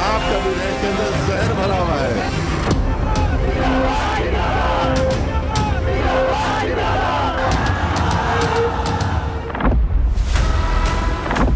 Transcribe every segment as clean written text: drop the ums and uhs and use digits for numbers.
सांप का बिल है, इसके अंदर जहर भरा हुआ है।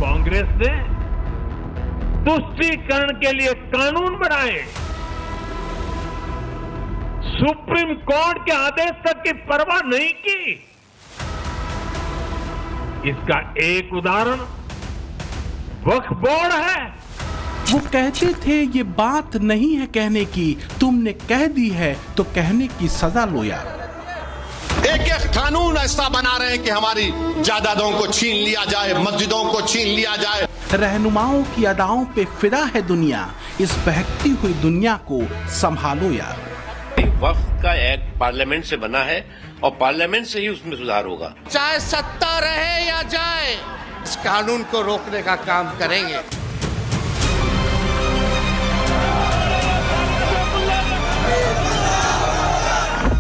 कांग्रेस ने तुष्टीकरण के लिए कानून बनाए, सुप्रीम कोर्ट के आदेश तक की परवाह नहीं की। इसका एक उदाहरण वक्फ बोर्ड है। वो कहते थे ये बात नहीं है कहने की, तुमने कह दी है तो कहने की सजा लो यार। एक एक कानून ऐसा बना रहे हैं कि हमारी जायदादों को छीन लिया जाए, मस्जिदों को छीन लिया जाए। रहनुमाओं की अदाओं पे फिदा है दुनिया, इस बहकती हुई दुनिया को संभालो यार। वक्फ का एक्ट पार्लियामेंट से बना है और पार्लियामेंट से ही उसमें सुधार होगा। चाहे सत्ता रहे या जाए, इस कानून को रोकने का काम करेंगे।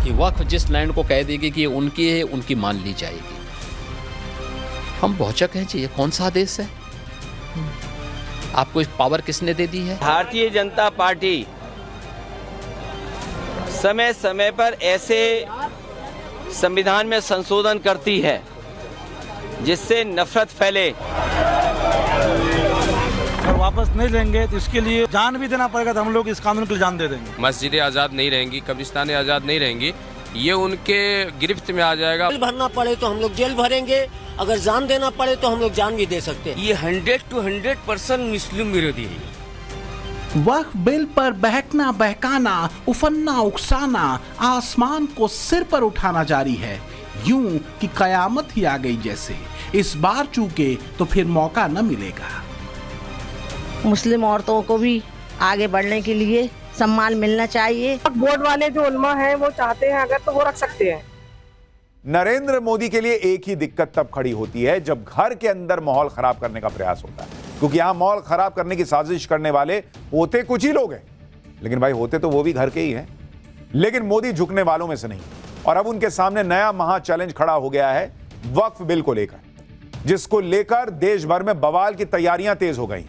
कि वक्फ जिस लैंड को कह देगी कि ये उनकी है, उनकी मान ली जाएगी। हम भौचक हैं जी, ये कौन सा आदेश है? आपको इस पावर किसने दे दी है? भारतीय जनता पार्टी समय समय पर ऐसे संविधान में संशोधन करती है जिससे नफरत फैले। और वापस नहीं लेंगे तो इसके लिए जान भी देना पड़ेगा, तो हम लोग इस कानून के लिए जान दे देंगे। मस्जिदें आज़ाद नहीं रहेंगी, कब्रिस्तानें आज़ाद नहीं रहेंगी, ये उनके गिरफ्त में आ जाएगा। जेल भरना पड़े तो हम लोग जेल भरेंगे, अगर जान देना पड़े तो हम लोग जान भी दे सकते हैं। ये 100 to 100% मुस्लिम विरोधी है। वक्फ बिल पर बहकना बहकाना, उफन्ना उकसाना, आसमान को सिर पर उठाना जारी है, यूं कि कयामत ही आ गई जैसे। इस बार चूके तो फिर मौका न मिलेगा। मुस्लिम औरतों को भी आगे बढ़ने के लिए सम्मान मिलना चाहिए। बोर्ड वाले जो उलमा हैं वो चाहते हैं अगर तो वो रख सकते हैं। नरेंद्र मोदी के लिए एक ही दिक्कत तब खड़ी होती है जब घर के अंदर माहौल खराब करने का प्रयास होता है, क्योंकि यहां माहौल खराब करने की साजिश करने वाले होते कुछ ही लोग हैं, लेकिन भाई होते तो वो भी घर के ही हैं। लेकिन मोदी झुकने वालों में से नहीं, और अब उनके सामने नया महा चैलेंज खड़ा हो गया है वक्फ बिल को लेकर, जिसको लेकर देश भर में बवाल की तैयारियां तेज हो गई।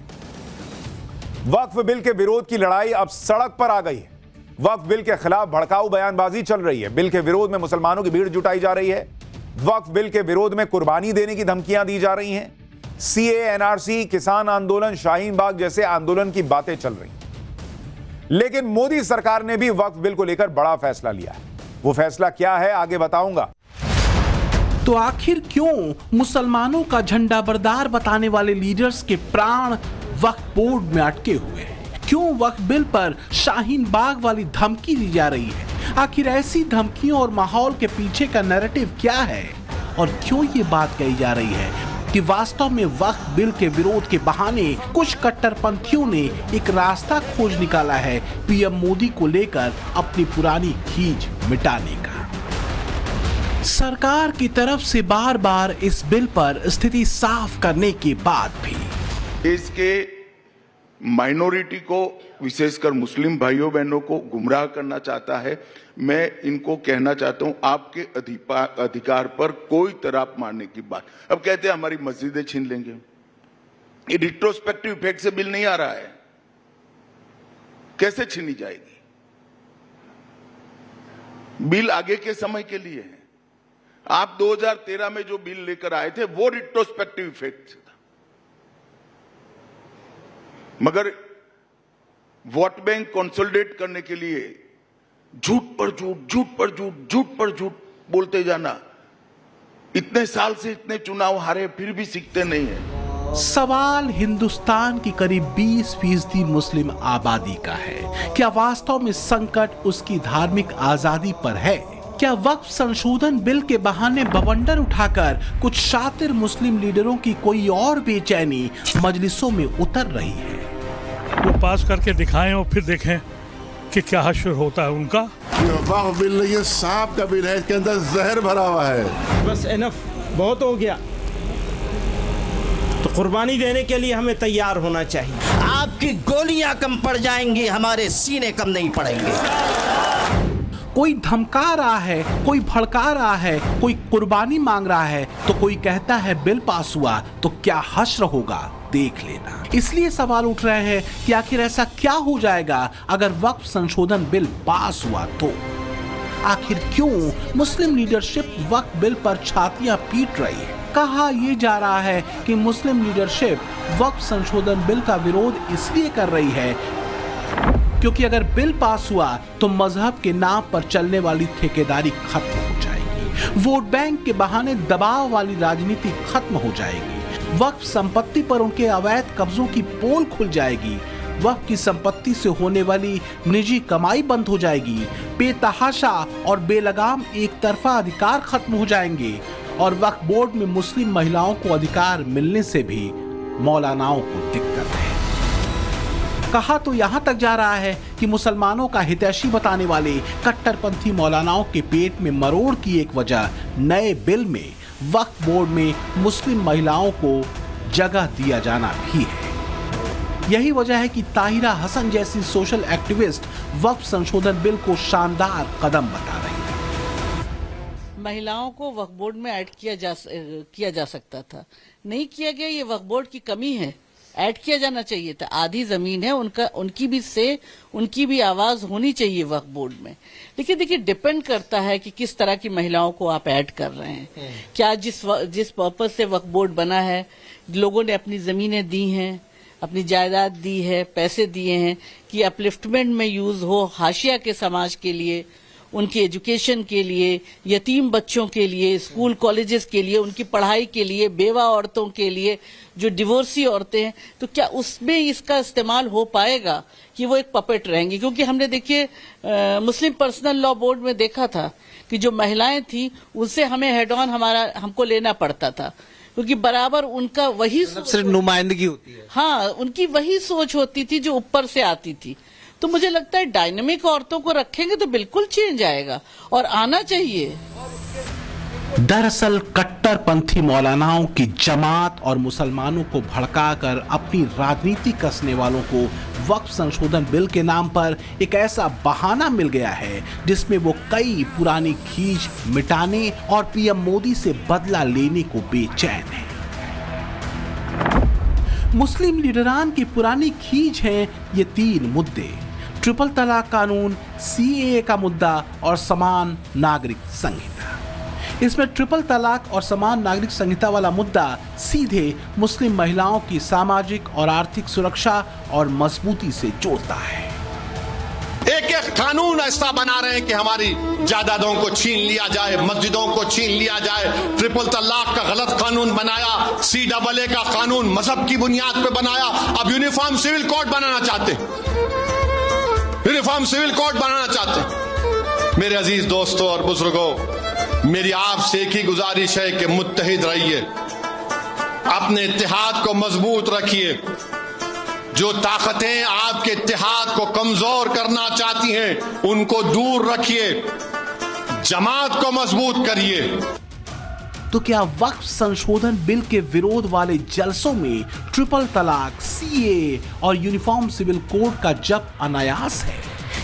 वक्फ बिल के विरोध की लड़ाई अब सड़क पर आ गई है। वक्फ बिल के खिलाफ भड़काऊ बयानबाजी चल रही है। बिल के विरोध में मुसलमानों की भीड़ जुटाई जा रही है। वक्फ बिल के विरोध में कुर्बानी देने की धमकियां दी जा रही हैं। सीए, एनआरसी, किसान आंदोलन, शाहीन बाग जैसे आंदोलन की बातें चल रही हैं। लेकिन मोदी सरकार ने भी वक्फ बिल को लेकर बड़ा फैसला लिया है। वो फैसला क्या है, आगे बताऊंगा। तो आखिर क्यों मुसलमानों का झंडा बरदार बताने वाले लीडर्स के प्राण वक्फ बोर्ड में अटके हुए हैं? क्यों वक्फ बिल पर शाहीन बाग वाली धमकी दी जा रही है? आखिर ऐसी धमकियों और माहौल के पीछे का नैरेटिव क्या है? और क्यों ये बात कही जा रही है कि वास्तव में वक्फ बिल के विरोध के बहाने कुछ कट्टरपंथियों ने एक रास्ता खोज निकाला है पीएम मोदी को लेकर अपनी पुरानी खींच मिटाने का। सरकार की तरफ से बार बार इस बिल पर स्थिति साफ करने के बाद भी देश के माइनॉरिटी को, विशेषकर मुस्लिम भाइयों बहनों को गुमराह करना चाहता है। मैं इनको कहना चाहता हूं, आपके अधिकार पर कोई तराप मारने की बात। अब कहते हैं हमारी मस्जिदें छीन लेंगे। ये रिट्रोस्पेक्टिव इफेक्ट से बिल नहीं आ रहा है, कैसे छीनी जाएगी? बिल आगे के समय के लिए है। आप 2013 में जो बिल लेकर आए थे वो रिट्रोस्पेक्टिव इफेक्ट था, मगर वोट बैंक कंसोलिडेट करने के लिए झूठ पर झूठ, झूठ पर झूठ, झूठ पर झूठ बोलते जाना। इतने साल से इतने चुनाव हारे फिर भी सीखते नहीं है। सवाल हिंदुस्तान की करीब 20% मुस्लिम आबादी का है। क्या वास्तव में संकट उसकी धार्मिक आजादी पर है? क्या वक्फ संशोधन बिल के बहाने बवंडर उठाकर कुछ शातिर मुस्लिम लीडरों की कोई और बेचैनी मजलिसों में उतर रही है? वो पास करके दिखाएं और फिर देखें कि क्या हश्र होता है उनका। वक्फ बिल नहीं है, सांप का बिल है, इसके अंदर जहर भरा हुआ है। बस एनफ, बहुत हो गया। तो कुर्बानी देने के लिए हमें तैयार होना चाहिए। आपकी गोलियां कम पड़ जाएंगी, हमारे सीने कम नहीं पड़ेंगे। कोई धमका रहा है, कोई भड़का रहा है, कोई कुर्बानी मांग रहा है, तो कोई कहता है बिल पास हुआ तो क्या हश्र होगा, देख लेना। इसलिए सवाल उठ रहे हैं कि आखिर ऐसा क्या हो जाएगा अगर वक्फ संशोधन बिल पास हुआ तो। आखिर क्यों मुस्लिम लीडरशिप वक्फ बिल पर छातियां पीट रही है? कहा यह जा रहा है कि मुस्लिम लीडरशिप वक्फ संशोधन बिल का विरोध इसलिए कर रही है क्योंकि अगर बिल पास हुआ तो मजहब के नाम पर चलने वाली ठेकेदारी खत्म हो जाएगी, वोट बैंक के बहाने दबाव वाली राजनीति खत्म हो जाएगी, वक्फ संपत्ति पर उनके अवैध कब्जों की पोल खुल जाएगी, वक्फ की संपत्ति से होने वाली निजी कमाई बंद हो जाएगी, बेतहाशा और बेलगाम एक तरफा अधिकार खत्म हो जाएंगे और वक्फ बोर्ड में मुस्लिम महिलाओं को अधिकार मिलने से भी मौलानाओं को दिक्कत है। कहा तो यहां तक जा रहा है कि मुसलमानों का हितैषी बताने वाले कट्टरपंथी मौलानाओं के पेट में मरोड़ की एक वजह नए बिल में वक्फ बोर्ड में मुस्लिम महिलाओं को जगह दिया जाना भी है। यही वजह है कि ताहिरा हसन जैसी सोशल एक्टिविस्ट वक्फ संशोधन बिल को शानदार कदम बता रही है। महिलाओं को वक्फ बोर्ड में ऐड किया जा सकता था, नहीं किया गया, ये वक्फ बोर्ड की कमी है, ऐड किया जाना चाहिए था। आधी जमीन है उनकी भी आवाज होनी चाहिए वक्फ बोर्ड में। लेकिन देखिए डिपेंड करता है कि किस तरह की महिलाओं को आप ऐड कर रहे हैं। क्या जिस पर्पज से वक्फ बोर्ड बना है, लोगों ने अपनी जमीनें दी हैं, अपनी जायदाद दी है, पैसे दिए हैं कि अपलिफ्टमेंट में यूज हो, हाशिया के समाज के लिए, उनकी एजुकेशन के लिए, यतीम बच्चों के लिए, स्कूल कॉलेजेस के लिए, उनकी पढ़ाई के लिए, बेवा औरतों के लिए, जो डिवोर्सी औरतें हैं, तो क्या उसमें इसका इस्तेमाल हो पाएगा कि वो एक पपेट रहेंगी? क्योंकि हमने देखिए मुस्लिम पर्सनल लॉ बोर्ड में देखा था कि जो महिलाएं थी उनसे हमें हेड ऑन हमको लेना पड़ता था, क्योंकि बराबर उनका वही सिर्फ नुमाइंदगी होती है। हाँ, उनकी वही सोच होती थी जो ऊपर से आती थी। तो मुझे लगता है डायनामिक औरतों को रखेंगे तो बिल्कुल चेंज आएगा और आना चाहिए। दरअसल कट्टरपंथी मौलानाओं की जमात और मुसलमानों को भड़काकर अपनी राजनीति कसने वालों को वक्फ संशोधन बिल के नाम पर एक ऐसा बहाना मिल गया है जिसमें वो कई पुरानी खींच मिटाने और पीएम मोदी से बदला लेने को बेचैन है। मुस्लिम लीडरान की पुरानी खींच है ये तीन मुद्दे: ट्रिपल तलाक कानून, सीएए का मुद्दा और समान नागरिक संहिता। इसमें ट्रिपल तलाक और समान नागरिक संहिता वाला मुद्दा सीधे मुस्लिम महिलाओं की सामाजिक और आर्थिक सुरक्षा और मजबूती से जोड़ता है। एक कानून ऐसा बना रहे हैं कि हमारी जायदादों को छीन लिया जाए, मस्जिदों को छीन लिया जाए। ट्रिपल तलाक का गलत कानून बनाया, सीएए का कानून मजहब की बुनियाद पे बनाया। अब यूनिफॉर्म सिविल कोड बनाना चाहते, यूनिफॉर्म सिविल कोड बनाना चाहते। मेरे अजीज दोस्तों और बुजुर्गों, मेरी आपसे एक ही गुजारिश है कि मुत्तहिद रहिए, अपने इत्तेहाद को मजबूत रखिए। जो ताकतें आपके इत्तेहाद को कमजोर करना चाहती हैं उनको दूर रखिए, जमात को मजबूत करिए। तो क्या वक्फ संशोधन बिल के विरोध वाले जलसों में ट्रिपल तलाक, सीएए और यूनिफॉर्म सिविल कोड का जप अनायास है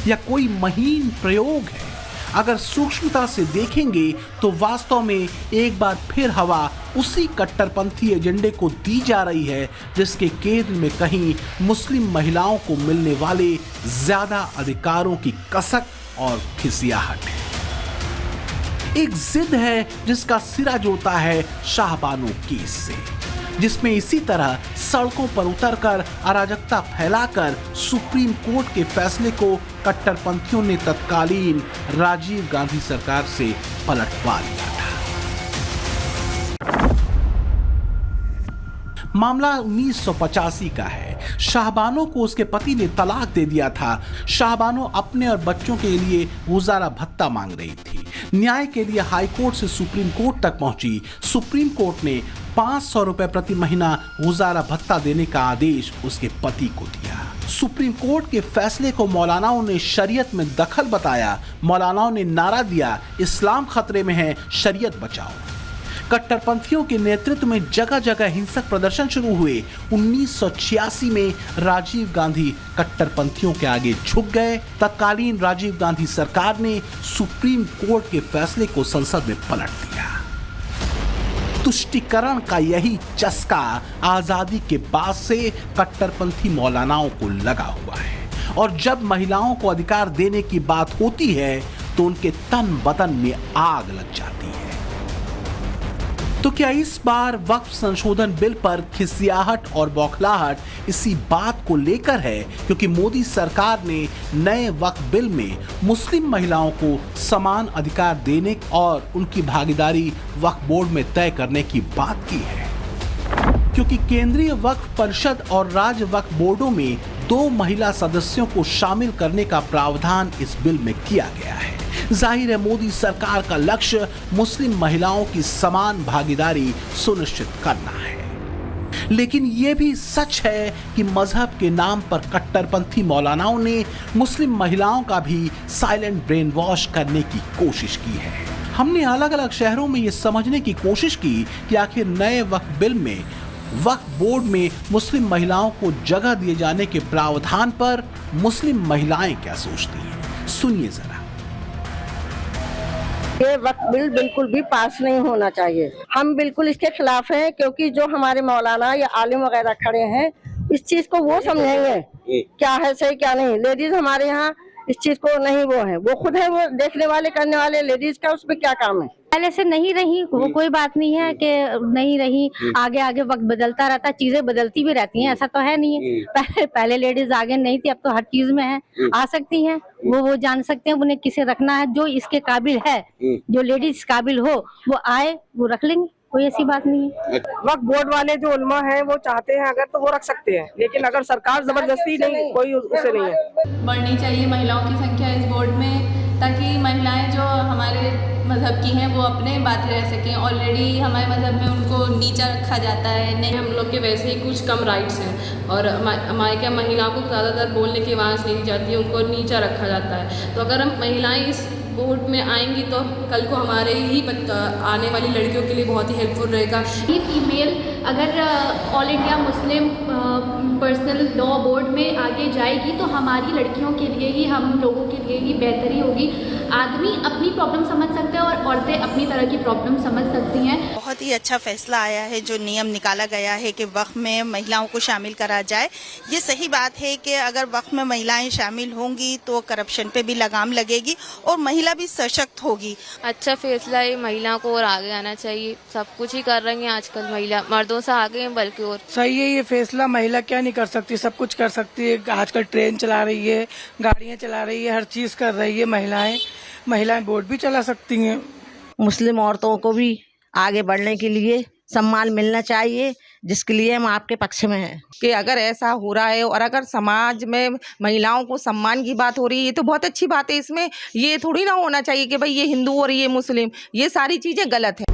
या कोई महीन प्रयोग है? अगर सूक्ष्मता से देखेंगे तो वास्तव में एक बार फिर हवा उसी कट्टरपंथी एजेंडे को दी जा रही है जिसके केंद्र में कहीं मुस्लिम महिलाओं को मिलने वाले ज्यादा अधिकारों की कसक और खिसियाहट है। एक जिद है जिसका सिरा जोड़ता है शाहबानो केस से, जिसमें इसी तरह सड़कों पर उतरकर अराजकता फैलाकर सुप्रीम कोर्ट के फैसले को कट्टरपंथियों ने तत्कालीन राजीव गांधी सरकार से पलटवा लिया था। मामला 1985 का है। शाहबानो को उसके पति ने तलाक दे दिया था। शाहबानो अपने और बच्चों के लिए गुजारा भत्ता मांग रही थी। न्याय के लिए हाई कोर्ट से सुप्रीम कोर्ट तक पहुंची। सुप्रीम कोर्ट ने 500 रुपए प्रति महीना गुजारा भत्ता देने का आदेश उसके पति को दिया। सुप्रीम कोर्ट के फैसले को मौलानाओं ने शरीयत में दखल बताया। मौलानाओं ने नारा दिया, इस्लाम खतरे में है, शरीयत बचाओ। कट्टरपंथियों के नेतृत्व में जगह जगह हिंसक प्रदर्शन शुरू हुए। 1986 में राजीव गांधी कट्टरपंथियों के आगे झुक गए। तत्कालीन राजीव गांधी सरकार ने सुप्रीम कोर्ट के फैसले को संसद में पलट दिया। तुष्टीकरण का यही चस्का आजादी के बाद से कट्टरपंथी मौलानाओं को लगा हुआ है और जब महिलाओं को अधिकार देने की बात होती है तो उनके तन बदन में आग लग जाती है। तो क्या इस बार वक्फ संशोधन बिल पर खिसियाहट और बौखलाहट इसी बात को लेकर है क्योंकि मोदी सरकार ने नए वक्फ बिल में मुस्लिम महिलाओं को समान अधिकार देने और उनकी भागीदारी वक्फ बोर्ड में तय करने की बात की है? क्योंकि केंद्रीय वक्फ परिषद और राज्य वक्फ बोर्डों में 2 महिला सदस्यों को शामिल करने का प्रावधान इस बिल में किया गया है। जाहिर है मोदी सरकार का लक्ष्य मुस्लिम महिलाओं की समान भागीदारी सुनिश्चित करना है। लेकिन यह भी सच है कि मजहब के नाम पर कट्टरपंथी मौलानाओं ने मुस्लिम महिलाओं का भी साइलेंट ब्रेन वॉश करने की कोशिश की है। हमने अलग अलग शहरों में यह समझने की कोशिश की कि आखिर नए वक्फ बिल में वक्फ बोर्ड में मुस्लिम महिलाओं को जगह दिए जाने के प्रावधान पर मुस्लिम महिलाएं क्या सोचती हैं। सुनिए जरा। ये वक्फ बिल बिल्कुल भी पास नहीं होना चाहिए। हम बिल्कुल इसके खिलाफ हैं क्योंकि जो हमारे मौलाना या आलिम वगैरह खड़े हैं इस चीज को वो समझेंगे क्या है सही क्या नहीं। लेडीज हमारे यहाँ इस चीज को नहीं वो खुद है वो देखने वाले करने वाले। लेडीज का उसमें क्या काम है। पहले से नहीं रही वो कोई बात नहीं है कि नहीं रही। आगे आगे वक्त बदलता रहता है, चीजें बदलती भी रहती हैं, ऐसा तो है नहीं है। पहले लेडीज आगे नहीं थी, अब तो हर चीज में है, आ सकती हैं। वो जान सकते हैं उन्हें किसे रखना है। जो इसके काबिल है, जो लेडीज काबिल हो वो आए, वो रख लेंगे, कोई ऐसी बात नहीं है। वक्फ बोर्ड वाले जो उलमा हैं वो चाहते हैं अगर तो वो रख सकते हैं, लेकिन अगर सरकार जबरदस्ती नहीं, कोई उससे नहीं है। बढ़नी चाहिए महिलाओं की संख्या इस बोर्ड में ताकि महिलाएं जो हमारे मज़हब की हैं वो अपने बातें रह सकें। ऑलरेडी हमारे मज़हब में उनको नीचा रखा जाता है। नहीं, हम लोग के वैसे ही कुछ कम राइट्स हैं और हमारे क्या महिलाओं को ज़्यादातर बोलने की आवाज़ नहीं दी जाती है, उनको नीचा रखा जाता है। तो अगर हम महिलाएं इस बोर्ड में आएंगी तो कल को हमारे ही आने वाली लड़कियों के लिए बहुत ही हेल्पफुल रहेगा। ये फीमेल अगर all India Muslim personal law board में आगे जाएगी तो हमारी लड़कियों के लिए ही, हम लोगों के लिए ही बेहतरी होगी। आदमी अपनी प्रॉब्लम समझ सकते हैं और औरतें अपनी तरह की प्रॉब्लम समझ सकती हैं। बहुत ही अच्छा फैसला आया है जो नियम निकाला गया है कि वक्फ में महिलाओं को शामिल करा जाए। ये सही बात है कि अगर वक्फ में महिलाएं शामिल होंगी तो करप्शन पे भी लगाम लगेगी और महिला भी सशक्त होगी। अच्छा फैसला है, महिलाओं को और आगे आना चाहिए। सब कुछ ही कर रही हैं आजकल महिला, मर्दों से आगे हैं बल्कि। और सही है ये फैसला। महिला क्या नहीं कर सकती, सब कुछ कर सकती है। आजकल ट्रेन चला रही है, गाड़ियाँ चला रही है, हर चीज कर रही है। महिलाएं बोट भी चला सकती हैं। मुस्लिम औरतों को भी आगे बढ़ने के लिए सम्मान मिलना चाहिए, जिसके लिए हम आपके पक्ष में हैं। कि अगर ऐसा हो रहा है और अगर समाज में महिलाओं को सम्मान की बात हो रही है, ये तो बहुत अच्छी बात है। इसमें ये थोड़ी ना होना चाहिए कि भाई ये हिंदू और ये मुस्लिम, ये सारी चीजें गलत है।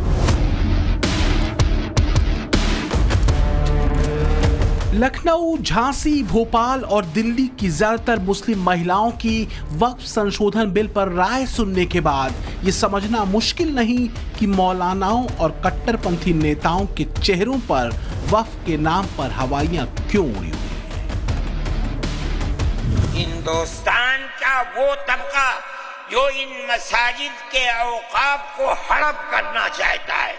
लखनऊ, झांसी, भोपाल और दिल्ली की ज्यादातर मुस्लिम महिलाओं की वक्फ संशोधन बिल पर राय सुनने के बाद ये समझना मुश्किल नहीं कि मौलानाओं और कट्टरपंथी नेताओं के चेहरों पर वक्फ के नाम पर हवाइयां क्यों उड़ी हुई हैं। हिंदुस्तान का वो तबका जो इन मसाजिद के औकाफ को हड़प करना चाहता है,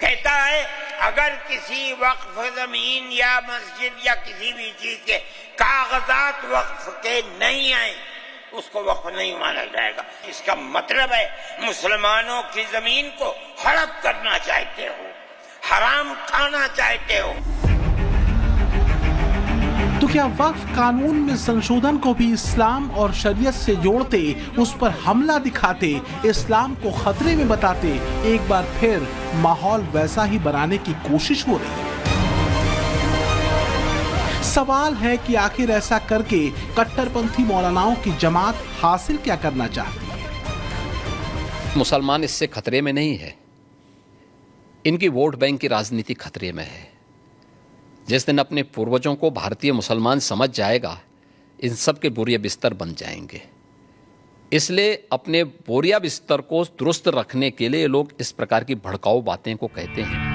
कहता है अगर किसी वक्फ जमीन या मस्जिद या किसी भी चीज के कागजात वक्फ के नहीं आए उसको वक्फ नहीं माना जाएगा। इसका मतलब है मुसलमानों की जमीन को हड़प करना चाहते हो, हराम खाना चाहते हो। तो क्या वक्फ कानून में संशोधन को भी इस्लाम और शरीयत से जोड़ते, उस पर हमला दिखाते, इस्लाम को खतरे में बताते एक बार फिर माहौल वैसा ही बनाने की कोशिश हो रही है? सवाल है कि आखिर ऐसा करके कट्टरपंथी मौलानाओं की जमात हासिल क्या करना चाहती है? मुसलमान इससे खतरे में नहीं है, इनकी वोट बैंक की राजनीति खतरे में है। जिस दिन अपने पूर्वजों को भारतीय मुसलमान समझ जाएगा, इन सब के बुरे बिस्तर बन जाएंगे। इसलिए अपने बोरिया बिस्तर को दुरुस्त रखने के लिए लोग इस प्रकार की भड़काऊ बातें को कहते हैं।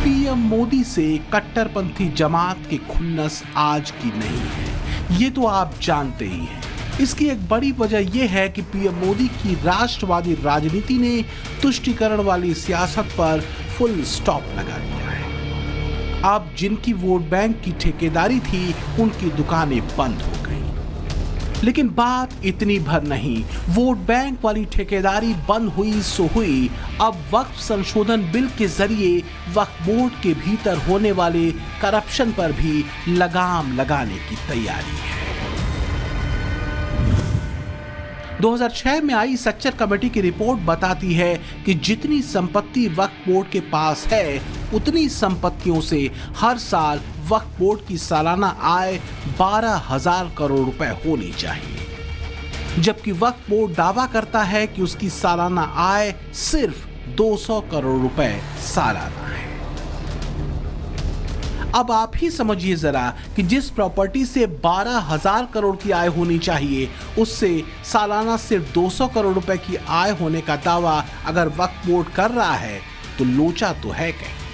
पीएम मोदी से कट्टरपंथी जमात के खुन्नस आज की नहीं है, ये तो आप जानते ही हैं। इसकी एक बड़ी वजह यह है कि पीएम मोदी की राष्ट्रवादी राजनीति ने तुष्टीकरण वाली सियासत पर फुल स्टॉप लगा दिया है। अब जिनकी वोट बैंक की ठेकेदारी थी, उनकी दुकानें बंद हो गई। लेकिन बात इतनी भर नहीं, वोट बैंक वाली ठेकेदारी बंद हुई सो हुई, अब वक्फ संशोधन बिल के जरिए वक्फ बोर्ड के भीतर होने वाले करप्शन पर भी लगाम लगाने की तैयारी है। 2006 में आई सच्चर कमेटी की रिपोर्ट बताती है कि जितनी संपत्ति वक्फ बोर्ड के पास है, उतनी संपत्तियों से हर साल वक्फ बोर्ड की सालाना आय 12,000 करोड़ रुपए होनी चाहिए, जबकि वक्फ बोर्ड दावा करता है कि उसकी सालाना आय सिर्फ 200 करोड़ रुपए सालाना है। अब आप ही समझिए जरा कि जिस प्रॉपर्टी से 12,000 करोड़ की आय होनी चाहिए, उससे सालाना सिर्फ 200 करोड़ रुपए की आय होने का दावा अगर वक्फ बोर्ड कर रहा है, तो लोचा तो है कहीं।